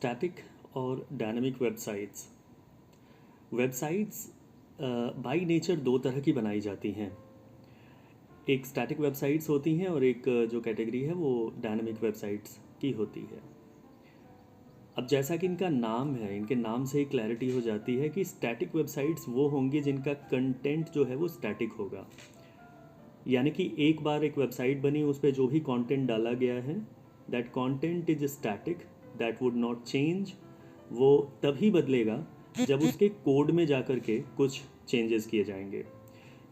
Static और dynamic websites websites by nature दो तरह की बनाई जाती हैं। एक स्टैटिक वेबसाइट्स होती हैं और एक जो कैटेगरी है वो डायनामिक वेबसाइट्स की होती है। अब जैसा कि इनका नाम है, इनके नाम से ही क्लैरिटी हो जाती है कि स्टैटिक वेबसाइट्स वो होंगी जिनका कंटेंट जो है वो स्टैटिक होगा। यानी कि एक बार एक वेबसाइट बनी, उस पर जो भी कंटेंट डाला गया है that content is static, that would not change. वो तभी बदलेगा जब उसके कोड में जाकर के कुछ चेंजेस किए जाएंगे।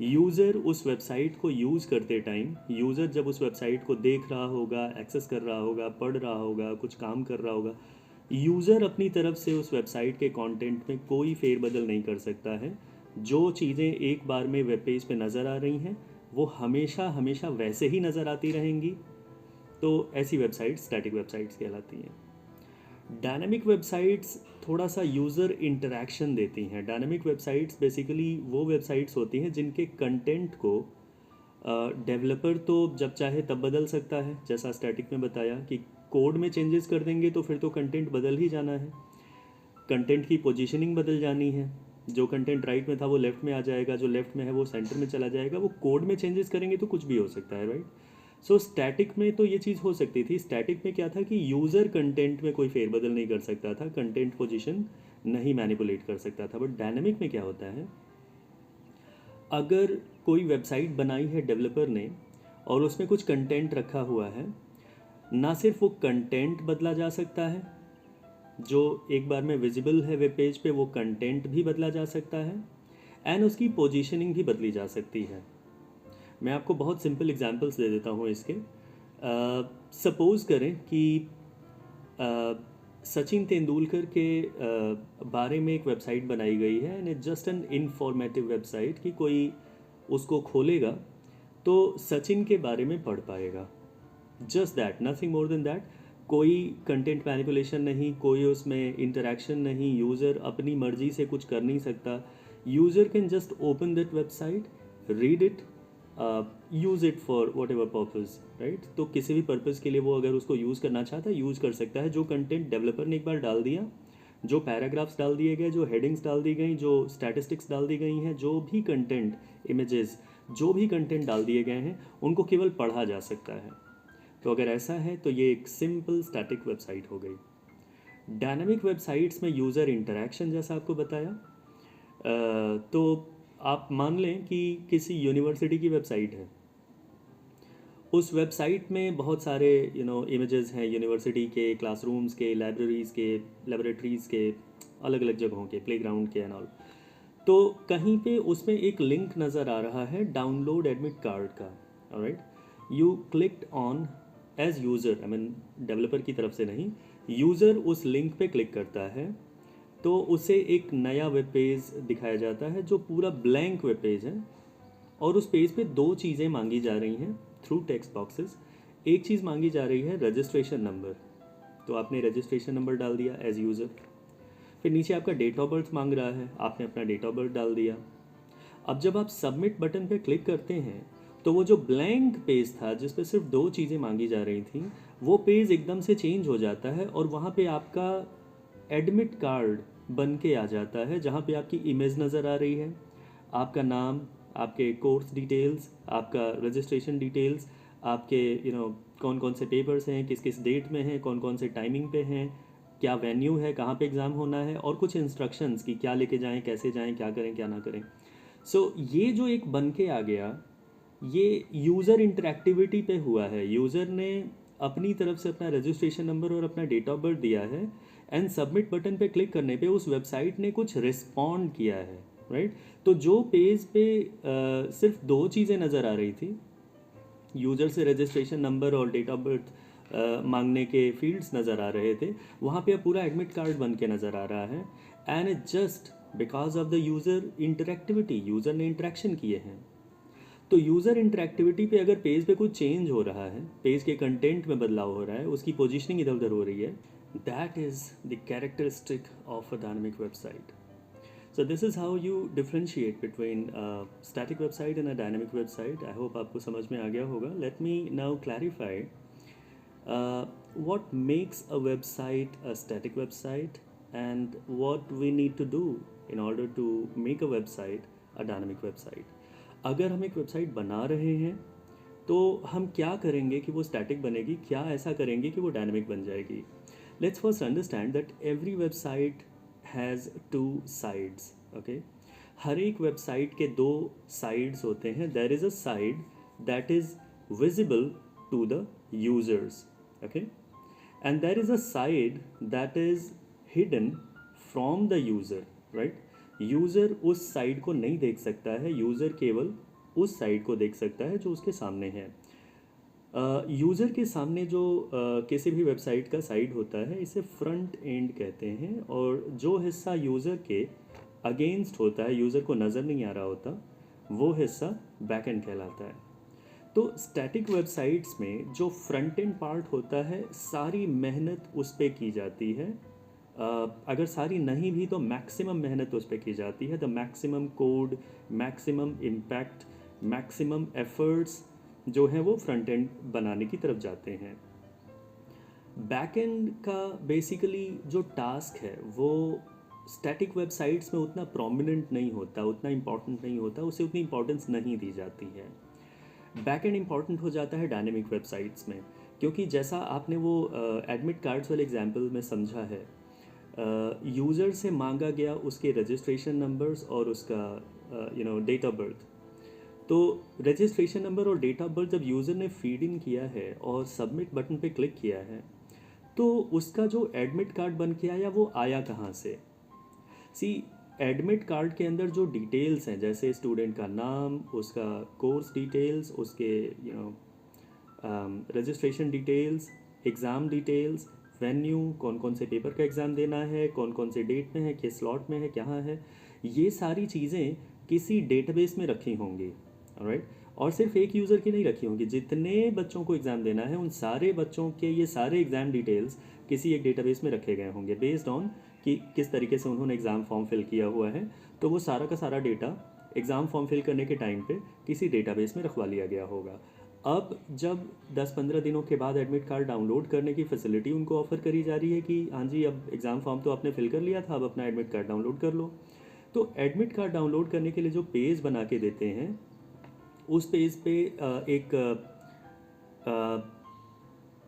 यूज़र उस वेबसाइट को यूज़ करते टाइम, यूज़र जब उस वेबसाइट को देख रहा होगा, एक्सेस कर रहा होगा, पढ़ रहा होगा, कुछ काम कर रहा होगा, यूज़र अपनी तरफ से उस वेबसाइट के कंटेंट में कोई फेरबदल नहीं कर सकता है। जो चीज़ें एक बार में वेब पेज पे नज़र आ रही हैं वो हमेशा हमेशा वैसे ही नज़र आती रहेंगी। तो ऐसी वेबसाइट स्टैटिक वेबसाइट्स कहलाती हैं। डायनामिक वेबसाइट्स थोड़ा सा यूज़र इंटरेक्शन देती हैं। डायनामिक वेबसाइट्स बेसिकली वो वेबसाइट्स होती हैं जिनके कंटेंट को डेवलपर तो जब चाहे तब बदल सकता है। जैसा स्टैटिक में बताया कि कोड में चेंजेस कर देंगे तो फिर तो कंटेंट बदल ही जाना है, कंटेंट की पोजीशनिंग बदल जानी है। जो कंटेंट राइट में था वो लेफ्ट में आ जाएगा, जो लेफ्ट में है वो सेंटर में चला जाएगा। वो कोड में चेंजेस करेंगे तो कुछ भी हो सकता है, राइट। सो स्टैटिक में तो ये चीज़ हो सकती थी। स्टैटिक में क्या था कि यूज़र कंटेंट में कोई फेरबदल नहीं कर सकता था, कंटेंट पोजीशन नहीं मैनिपुलेट कर सकता था। बट डायनामिक में क्या होता है, अगर कोई वेबसाइट बनाई है डेवलपर ने और उसमें कुछ कंटेंट रखा हुआ है, ना सिर्फ वो कंटेंट बदला जा सकता है जो एक बार में विजिबल है वेब पेज पे, वो कंटेंट भी बदला जा सकता है एंड उसकी पोजीशनिंग भी बदली जा सकती है। मैं आपको बहुत सिंपल एग्जांपल्स दे देता हूँ इसके। सपोज़ करें कि सचिन तेंदुलकर के बारे में एक वेबसाइट बनाई गई है and it's just an informative website कि कोई उसको खोलेगा तो सचिन के बारे में पढ़ पाएगा। Just that, nothing more than that. कोई कंटेंट मैनिपुलेशन नहीं, कोई उसमें इंटरेक्शन नहीं, यूज़र अपनी मर्जी से कुछ कर नहीं सकता। User can just open that website, read it, use it for what ever purpose, right. तो किसी भी पर्पज़ के लिए वो अगर उसको यूज़ करना चाहता है यूज़ कर सकता है। जो कंटेंट डेवलपर ने एक बार डाल दिया, जो पैराग्राफ्स डाल दिए गए, जो हेडिंग्स डाल दी गई, जो स्टैटिस्टिक्स डाल दी गई हैं, जो भी कंटेंट, इमेजेस, जो भी कंटेंट डाल दिए गए हैं, उनको केवल पढ़ा जा सकता है। तो अगर ऐसा है तो ये एक सिंपल स्टैटिक वेबसाइट हो गई। डायनामिक वेबसाइट्स में यूज़र इंटरेक्शन जैसा आपको बताया, तो आप मान लें कि किसी यूनिवर्सिटी की वेबसाइट है। उस वेबसाइट में बहुत सारे इमेजेस हैं यूनिवर्सिटी के, क्लासरूम्स के, लाइब्रेरीज़ के, लेबोरेटरीज़ के, अलग अलग जगहों के, प्लेग्राउंड के एंड ऑल। तो कहीं पे उसमें एक लिंक नज़र आ रहा है डाउनलोड एडमिट कार्ड का, alright. You clicked on as user, I mean developer की तरफ से नहीं, यूज़र उस लिंक पे क्लिक करता है तो उसे एक नया वेब पेज दिखाया जाता है जो पूरा ब्लैंक वेब पेज है। और उस पेज पे दो चीज़ें मांगी जा रही हैं थ्रू टेक्स्ट बॉक्सेस। एक चीज़ मांगी जा रही है रजिस्ट्रेशन नंबर, तो आपने रजिस्ट्रेशन नंबर डाल दिया एज यूज़र। फिर नीचे आपका डेट ऑफ बर्थ मांग रहा है, आपने अपना डेट ऑफ बर्थ डाल दिया। अब जब आप सबमिट बटन पे क्लिक करते हैं तो वो जो ब्लैंक पेज था जिस पे सिर्फ दो चीज़ें मांगी जा रही थी, वो पेज एकदम से चेंज हो जाता है और वहाँ पे आपका एडमिट कार्ड बन के आ जाता है, जहाँ पे आपकी इमेज नज़र आ रही है, आपका नाम, आपके कोर्स डिटेल्स, आपका रजिस्ट्रेशन डिटेल्स, आपके कौन कौन से पेपर्स हैं, किस किस डेट में हैं, कौन कौन से टाइमिंग पे हैं, क्या वेन्यू है, कहाँ पे एग्ज़ाम होना है, और कुछ इंस्ट्रक्शंस कि क्या लेके जाएं, कैसे जाएं, क्या करें क्या ना करें। सो ये जो एक बन के आ गया, ये यूज़र इंटरेक्टिविटी पे हुआ है। यूज़र ने अपनी तरफ से अपना रजिस्ट्रेशन नंबर और अपना डेट ऑफ बर्थ दिया है एंड सबमिट बटन पे क्लिक करने पे उस वेबसाइट ने कुछ रिस्पॉन्ड किया है, राइट। तो जो पेज पे सिर्फ दो चीज़ें नज़र आ रही थी, यूज़र से रजिस्ट्रेशन नंबर और डेट ऑफ बर्थ मांगने के फील्ड्स नज़र आ रहे थे, वहाँ पे अब पूरा एडमिट कार्ड बन के नज़र आ रहा है। And it just because of the user interactivity, user ने इंटरेक्शन किए हैं। तो यूज़र इंटरेक्टिविटी पे अगर पेज पे कुछ चेंज हो रहा है, पेज के कंटेंट में बदलाव हो रहा है, उसकी पोजीशनिंग इधर उधर हो रही है, that is the characteristic of a dynamic website. So this is how you differentiate between a static website and a dynamic website. I hope आपको समझ में आ गया होगा. Let me now clarify. what makes a website a static website and what we need to do in order to make a website a dynamic website. अगर हम एक website बना रहे हैं तो हम क्या करेंगे कि वो स्टैटिक बनेगी, क्या ऐसा करेंगे कि वो डायनेमिक बन जाएगी. Let's first understand that every website has two sides. Okay, हर एक वेबसाइट के दो साइड्स होते हैं. There is a side that is visible to the users. Okay, and there is a side that is hidden from the user, right? User उस side को नहीं देख सकता है, यूज़र केवल उस साइड को देख सकता है जो उसके सामने है. यूज़र के सामने जो किसी भी वेबसाइट का साइड होता है इसे फ्रंट एंड कहते हैं, और जो हिस्सा यूज़र के अगेंस्ट होता है, यूज़र को नज़र नहीं आ रहा होता, वो हिस्सा बैक एंड कहलाता है. तो स्टैटिक वेबसाइट्स में जो फ्रंट एंड पार्ट होता है सारी मेहनत उस पर की जाती है. अगर सारी नहीं भी तो मैक्सिमम मेहनत उस पर की जाती है. The maximum code, maximum impact, maximum efforts जो हैं वो फ्रंट एंड बनाने की तरफ जाते हैं. बैक एंड का बेसिकली जो टास्क है वो स्टैटिक वेबसाइट्स में उतना प्रोमिनेंट नहीं होता, उतना इम्पॉर्टेंट नहीं होता, उसे उतनी इम्पोर्टेंस नहीं दी जाती है. बैक एंड इम्पॉर्टेंट हो जाता है डायनेमिक वेबसाइट्स में, क्योंकि जैसा आपने वो एडमिट कार्ड्स वाले एग्जांपल में समझा है, यूज़र से मांगा गया उसके रजिस्ट्रेशन नंबर्स और उसका डेट ऑफ बर्थ. तो रजिस्ट्रेशन नंबर और डेट ऑफ बर्थ जब यूज़र ने फीड इन किया है और सबमिट बटन पे क्लिक किया है तो उसका जो एडमिट कार्ड बन के आया वो आया कहाँ से. सी, एडमिट कार्ड के अंदर जो डिटेल्स हैं, जैसे स्टूडेंट का नाम, उसका कोर्स डिटेल्स, उसके registration details, exam details, venue, कौन कौन से पेपर का एग्ज़ाम देना है, कौन कौन से डेट में है, किस स्लॉट में है, कहाँ है, ये सारी चीज़ें किसी डेटाबेस में रखी होंगी. ऑलराइट, और सिर्फ एक यूज़र की नहीं रखी होंगी, जितने बच्चों को एग्ज़ाम देना है उन सारे बच्चों के ये सारे एग्ज़ाम डिटेल्स किसी एक डेटाबेस में रखे गए होंगे बेस्ड ऑन कि किस तरीके से उन्होंने एग्ज़ाम फॉर्म फिल किया हुआ है. तो वो सारा का सारा डेटा एग्ज़ाम फॉर्म फिल करने के टाइम पे किसी डेटाबेस में रखवा लिया गया होगा. अब जब 10-15 दिनों के बाद एडमिट कार्ड डाउनलोड करने की फैसिलिटी उनको ऑफ़र करी जा रही है कि हाँ जी, अब एग्ज़ाम फॉर्म तो आपने फिल कर लिया था, अब अपना एडमिट कार्ड डाउनलोड कर लो. तो एडमिट कार्ड डाउनलोड करने के लिए जो पेज बना के देते हैं उस पेज पे एक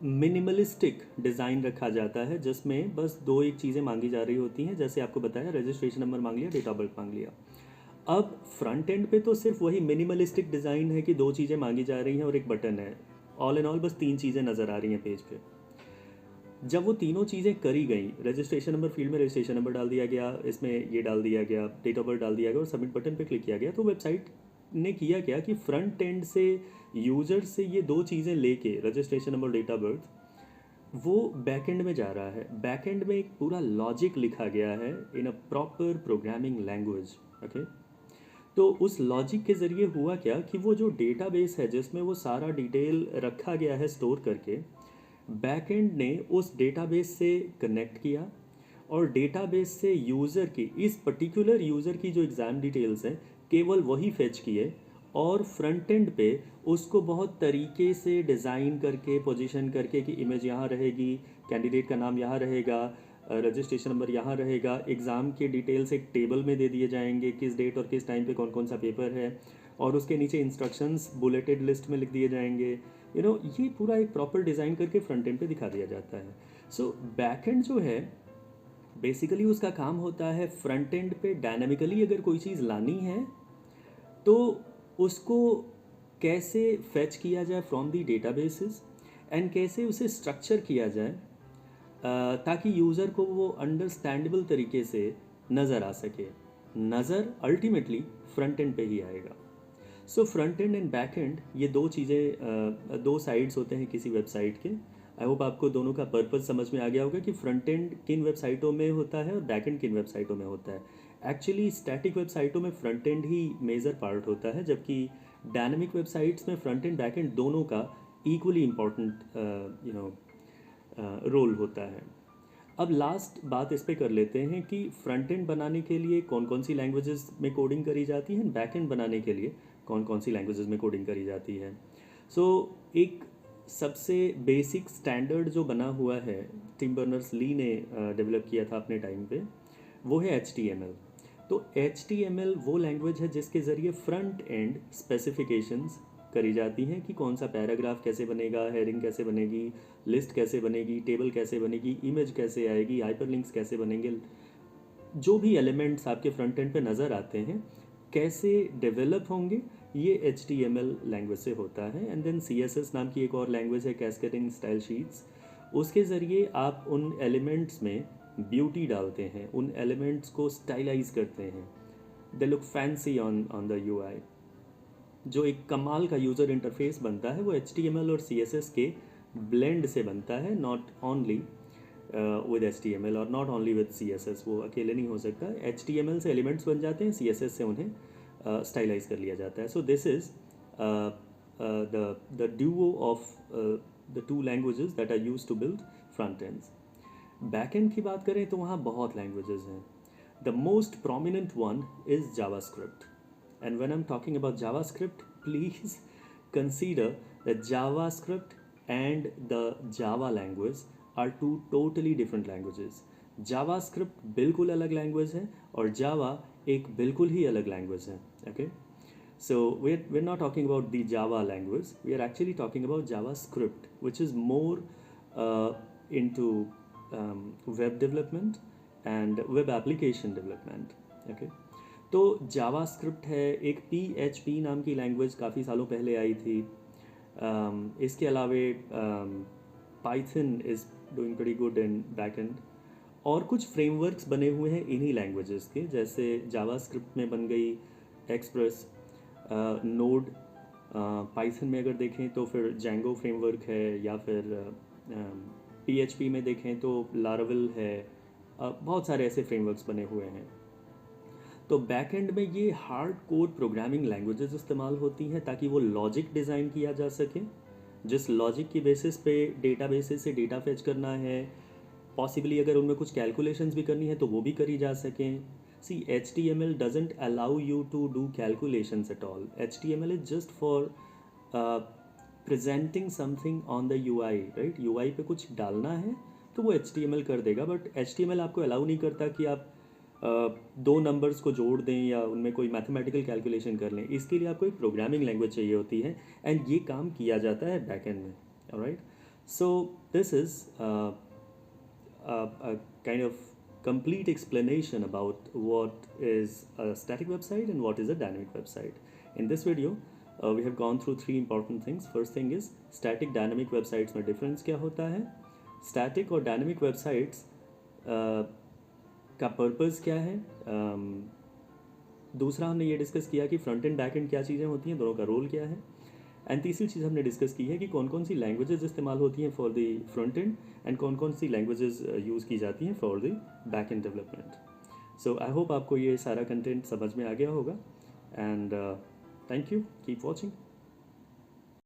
मिनिमलिस्टिक डिज़ाइन रखा जाता है, जिसमें बस दो एक चीज़ें मांगी जा रही होती हैं. जैसे आपको बताया, रजिस्ट्रेशन नंबर मांग लिया, डेट ऑफ बर्थ मांग लिया. अब फ्रंट एंड पे तो सिर्फ वही मिनिमलिस्टिक डिज़ाइन है कि दो चीज़ें मांगी जा रही हैं और एक बटन है. ऑल इन ऑल बस तीन चीज़ें नज़र आ रही हैं पेज पे. जब वो तीनों चीज़ें करी गई, रजिस्ट्रेशन नंबर फील्ड में रजिस्ट्रेशन नंबर डाल दिया गया, इसमें ये डाल दिया गया, डेट ऑफ बर्थ डाल दिया गया और सबमिट बटन पे क्लिक किया गया, तो वेबसाइट ने किया क्या कि फ्रंट एंड से यूज़र से ये दो चीज़ें लेके, registration number, date of birth, वो बैक एंड में जा रहा है. बैक एंड में एक पूरा लॉजिक लिखा गया है in a proper programming language. Okay, तो उस लॉजिक के ज़रिए हुआ क्या कि वो जो डेटाबेस है जिसमें वो सारा डिटेल रखा गया है स्टोर करके, बैक एंड ने उस डेटाबेस से कनेक्ट किया और डेटाबेस से यूज़र की, इस पर्टिकुलर यूज़र की जो एग्ज़ाम डिटेल्स हैं, केवल वही फेच किए और फ्रंट एंड पे उसको बहुत तरीके से डिज़ाइन करके, पोजीशन करके कि इमेज यहाँ रहेगी, कैंडिडेट का नाम यहाँ रहेगा, रजिस्ट्रेशन नंबर यहाँ रहेगा, एग्ज़ाम के डिटेल्स एक टेबल में दे दिए जाएंगे, किस डेट और किस टाइम पे कौन कौन सा पेपर है, और उसके नीचे इंस्ट्रक्शंस बुलेटेड लिस्ट में लिख दिए जाएंगे. ये पूरा एक प्रॉपर डिज़ाइन करके फ्रंट एंड पे दिखा दिया जाता है. सो बैक एंड जो है बेसिकली उसका काम होता है फ्रंट एंड पे डायनामिकली अगर कोई चीज़ लानी है तो उसको कैसे फेच किया जाए फ्रॉम दी डेटाबेसेस एंड कैसे उसे स्ट्रक्चर किया जाए ताकि यूज़र को वो अंडरस्टैंडेबल तरीके से नज़र आ सके. नज़र अल्टीमेटली फ्रंट एंड पे ही आएगा. So front end and back and, ये दो चीज़ें, दो साइड्स होते हैं किसी वेबसाइट के. आई होप आपको दोनों का पर्पज़ समझ में आ गया होगा कि फ्रंट एंड किन वेबसाइटों में होता है और बैक एंड किन वेबसाइटों में होता है. एक्चुअली स्टैटिक वेबसाइटों में फ्रंट एंड ही मेजर पार्ट होता है, जबकि डायनेमिक वेबसाइट्स में फ्रंट एंड बैक एंड दोनों का इक्वली इम्पॉर्टेंट रोल होता है. अब लास्ट बात इस पे कर लेते हैं कि फ्रंट एंड बनाने के लिए कौन कौन सी लैंग्वेजेस में कोडिंग करी जाती है, बैक एंड बनाने के लिए कौन कौन सी लैंग्वेजेस में कोडिंग करी जाती है. सो एक सबसे बेसिक स्टैंडर्ड जो बना हुआ है, टिम बर्नर्स ली ने डेवलप किया था अपने टाइम पे, वो है HTML। तो HTML वो लैंग्वेज है जिसके ज़रिए फ्रंट एंड स्पेसिफिकेशंस करी जाती हैं कि कौन सा पैराग्राफ कैसे बनेगा, हेडिंग कैसे बनेगी, लिस्ट कैसे बनेगी, टेबल कैसे बनेगी, इमेज कैसे आएगी, हाइपरलिंक्स कैसे बनेंगे, जो भी एलिमेंट्स आपके फ्रंट एंड पे नज़र आते हैं कैसे डेवलप होंगे, ये HTML लैंग्वेज से होता है। एंड देन CSS नाम की एक और लैंग्वेज है, कैस्केडिंग स्टाइल शीट्स। उसके ज़रिए आप उन एलिमेंट्स में ब्यूटी डालते हैं, उन एलिमेंट्स को स्टाइलाइज करते हैं, they look fancy on the UI। जो एक कमाल का यूज़र इंटरफेस बनता है वो HTML और CSS के ब्लेंड से बनता है, नॉट ओनली विद HTML और नॉट ओनली विद CSS। वो अकेले नहीं हो सकता। HTML से एलिमेंट्स बन जाते हैं, CSS से उन्हें स्टाइलाइज कर लिया जाता है। So this is the duo of the two languages that are used to build front ends. Back end की बात करें तो वहाँ बहुत लैंग्वेजेस हैं। The most prominent one is JavaScript. And when I'm talking about JavaScript, please consider that JavaScript and the Java language are two totally different languages. JavaScript बिल्कुल अलग language है और Java एक बिल्कुल ही अलग लैंग्वेज है. Okay, so we're not talking about the Java language. We are actually talking about JavaScript, which is more into web development and web application development. Okay. तो JavaScript है, एक PHP नाम की लैंग्वेज काफ़ी सालों पहले आई थी। इसके अलावे Python is doing pretty good in back and, और कुछ फ्रेमवर्क्स बने हुए हैं इन्हीं लैंग्वेजेस के, जैसे जावास्क्रिप्ट में बन गई एक्सप्रेस, नोड। पाइथन में अगर देखें तो फिर जैंगो फ्रेमवर्क है, या फिर PHP में देखें तो लारावेल है। बहुत सारे ऐसे फ्रेमवर्क्स बने हुए हैं। तो बैक एंड में ये हार्ड कोर प्रोग्रामिंग लैंग्वेजेस इस्तेमाल होती हैं ताकि वो लॉजिक डिज़ाइन किया जा सके, जिस लॉजिक की बेसिस पे डेटाबेसेस से डेटा फेच करना है, पॉसिबली अगर उनमें कुछ कैलकुलेशंस भी करनी है तो वो भी करी जा सकें। See HTML doesn't allow you to do calculations at all. HTML is just for presenting something on the UI, right. UI पे कुछ डालना है तो वो HTML कर देगा, बट HTML आपको अलाउ नहीं करता कि आप दो नंबर्स को जोड़ दें या उनमें कोई मैथमेटिकल कैलकुलेशन कर लें। इसके लिए आपको एक प्रोग्रामिंग लैंग्वेज चाहिए होती है, एंड ये काम किया जाता है बैकएंड में। Alright, so this is a kind of complete explanation about what is a static website and what is a dynamic website. In this video, we have gone through three important things. First thing is static dynamic websites में difference क्या होता है, static और dynamic websites का purpose क्या है। दूसरा हमने ये डिस्कस किया कि फ्रंट एंड बैक एंड क्या चीज़ें होती हैं, दोनों का रोल क्या है। एंड तीसरी चीज़ हमने डिस्कस की है कि कौन कौन सी लैंग्वेजेस इस्तेमाल होती हैं for the front end, and कौन कौन सी लैंग्वेजेस यूज़ की जाती हैं for the back and development. So I hope आपको ये सारा कंटेंट समझ में आ गया होगा, and thank you, keep watching.